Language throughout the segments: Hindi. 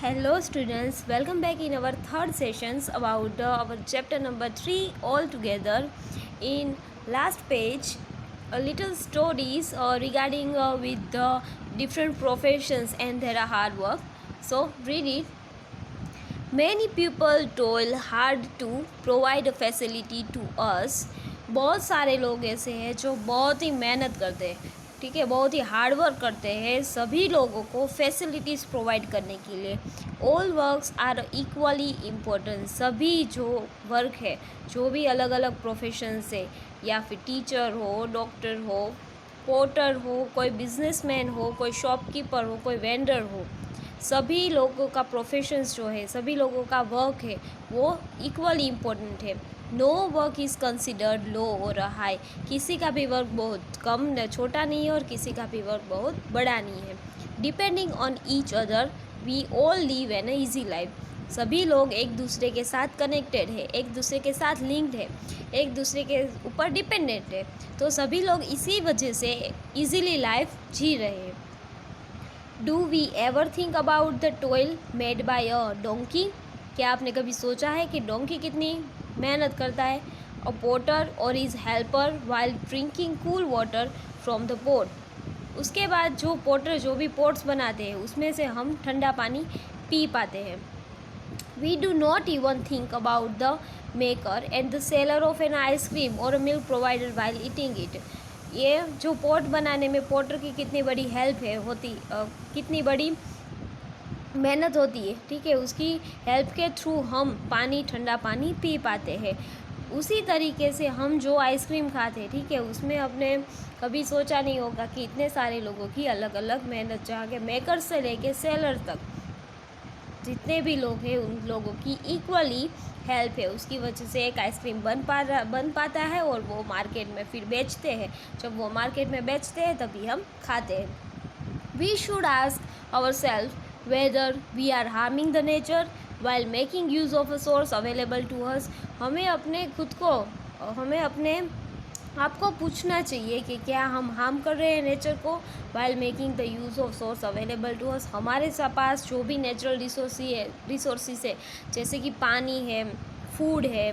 Hello students, welcome back in our third sessions about our chapter number 3 all together. In last page, a little stories regarding with the different professions and their hard work. So read it. Many people toil hard to provide a facility to us. बहुत सारे लोग ऐसे हैं जो बहुत ही मेहनत करते हैं, ठीक है, बहुत ही हार्ड वर्क करते हैं सभी लोगों को फैसिलिटीज़ प्रोवाइड करने के लिए. All works are equally important. सभी जो वर्क है, जो भी अलग अलग प्रोफेशन से, या फिर टीचर हो, डॉक्टर हो, पोर्टर हो, कोई बिजनेसमैन हो, कोई शॉपकीपर हो, कोई वेंडर हो, सभी लोगों का प्रोफेशंस जो है, सभी लोगों का वर्क है वो इक्वली इम्पोर्टेंट है. नो वर्क इज़ कंसिडर्ड लो और हाई. किसी का भी वर्क बहुत कम छोटा नहीं है और किसी का भी वर्क बहुत बड़ा नहीं है. Depending on each other we all live an easy life. सभी लोग एक दूसरे के साथ कनेक्टेड है, एक दूसरे के साथ लिंक्ड है, एक दूसरे के ऊपर डिपेंडेंट है. तो सभी लोग इसी वजह से ईजीली लाइफ जी रहे हैं. Do we ever think about the toil made by a donkey. क्या आपने कभी सोचा है कि डोंकी कितनी मेहनत करता है. अ पोटर और his helper while drinking cool water from the pot. उसके बाद जो पोटर जो भी पोट्स बनाते हैं उसमें से हम ठंडा पानी पी पाते हैं. We do not even think about the maker and the seller of an ice cream और milk provider while eating it. ये जो पोट बनाने में पोटर की कितनी बड़ी हेल्प है कितनी बड़ी मेहनत होती है, ठीक है, उसकी हेल्प के थ्रू हम पानी, ठंडा पानी पी पाते हैं. उसी तरीके से हम जो आइसक्रीम खाते हैं, ठीक है, उसमें अपने कभी सोचा नहीं होगा कि इतने सारे लोगों की अलग अलग मेहनत, जहाँ के मेकर से लेके सेलर तक जितने भी लोग हैं उन लोगों की इक्वली हेल्प है. उसकी वजह से एक आइसक्रीम बन पाता है और वो मार्केट में फिर बेचते हैं. जब वो मार्केट में बेचते हैं तभी हम खाते हैं. We should ask our self whether we are harming the nature while making use of a source available to us. हमें अपने आप को पूछना चाहिए कि क्या हम हार्म कर रहे हैं नेचर को while making the use of source available to us. हमारे पास जो भी नेचुरल रिसोर्सेज है, जैसे कि पानी है, फूड है,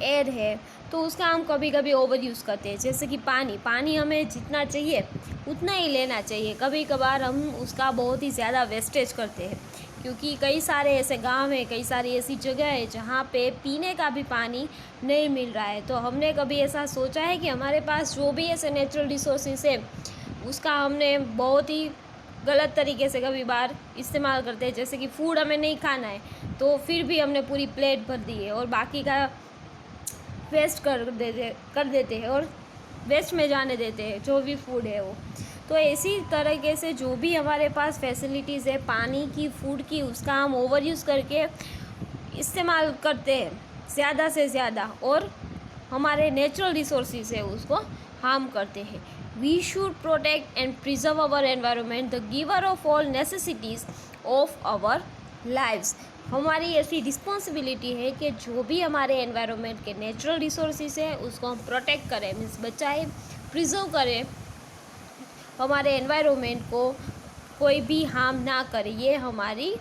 एयर है, तो उसका हम कभी कभी ओवर यूज़ करते हैं. जैसे कि पानी हमें जितना चाहिए उतना ही लेना चाहिए. कभी कभार हम उसका बहुत ही ज़्यादा वेस्टेज करते हैं, क्योंकि कई सारे ऐसे गांव हैं, कई सारी ऐसी जगह है जहाँ पे पीने का भी पानी नहीं मिल रहा है. तो हमने कभी ऐसा सोचा है कि हमारे पास जो भी ऐसे नेचुरल रिसोर्सेज है उसका हमने बहुत ही गलत तरीके से कभी बार इस्तेमाल करते हैं. जैसे कि फूड हमें नहीं खाना है तो फिर भी हमने पूरी प्लेट भर दी है और बाकी का वेस्ट कर देते हैं और वेस्ट में जाने देते हैं जो भी फूड है वो. तो इसी तरीके से जो भी हमारे पास फैसिलिटीज़ है पानी की, फूड की, उसका हम ओवर यूज़ करके इस्तेमाल करते हैं ज़्यादा से ज़्यादा और हमारे नेचुरल रिसोर्सेज है उसको हार्म करते हैं. We should protect and preserve our environment, the giver of all necessities of our lives. हमारी ऐसी रिस्पॉन्सिबिलिटी है कि जो भी हमारे एनवायरनमेंट के नेचुरल रिसोर्सेज हैं उसको हम प्रोटेक्ट करें, मीन्स बचाएं, प्रिजर्व करें, हमारे एनवायरनमेंट को कोई भी हार्म ना करे. ये हमारी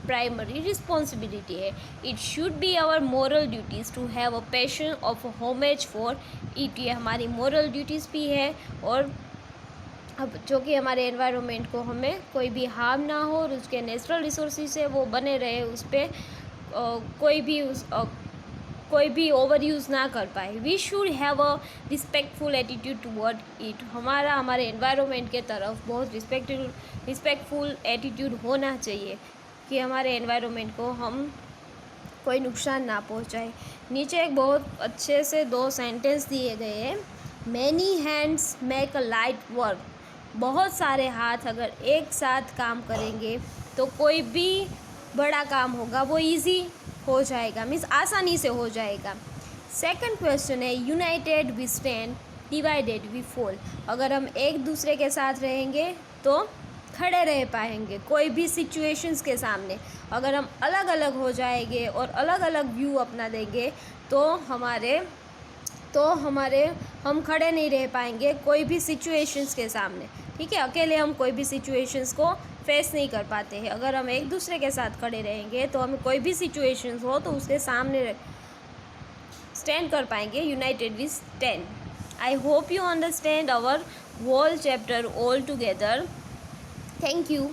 प्राइमरी रिस्पॉन्सिबिलिटी है. It should be our moral duties to have a passion of homage for it. ये हमारी मोरल ड्यूटीज़ भी है और अब जो कि हमारे एनवायरनमेंट को हमें कोई भी हार्म ना हो और उसके नेचुरल रिसोर्सेज है वो बने रहे, उस पर कोई भी ओवर यूज़ ना कर पाए. We should have a respectful attitude toward it. हमारे एनवायरनमेंट के तरफ बहुत रिस्पेक्टफुल एटीट्यूड होना चाहिए कि हमारे एनवायरनमेंट को हम कोई नुकसान ना पहुंचाए. नीचे एक बहुत अच्छे से 2 सेंटेंस दिए गए हैं. Many hands make a light work. बहुत सारे हाथ अगर एक साथ काम करेंगे तो कोई भी बड़ा काम होगा वो इजी हो जाएगा, मीन्स आसानी से हो जाएगा. सेकंड क्वेश्चन है united we stand, divided we fall. अगर हम एक दूसरे के साथ रहेंगे तो खड़े रह पाएंगे कोई भी सिचुएशंस के सामने. अगर हम अलग अलग हो जाएंगे और अलग अलग व्यू अपना देंगे तो हम खड़े नहीं रह पाएंगे कोई भी सिचुएशंस के सामने, ठीक है. अकेले हम कोई भी सिचुएशंस को फेस नहीं कर पाते हैं। अगर हम एक दूसरे के साथ खड़े रहेंगे तो हमें कोई भी सिचुएशंस हो तो उसके सामने स्टैंड कर पाएंगे। United we stand. I hope you understand our whole chapter all together. Thank you.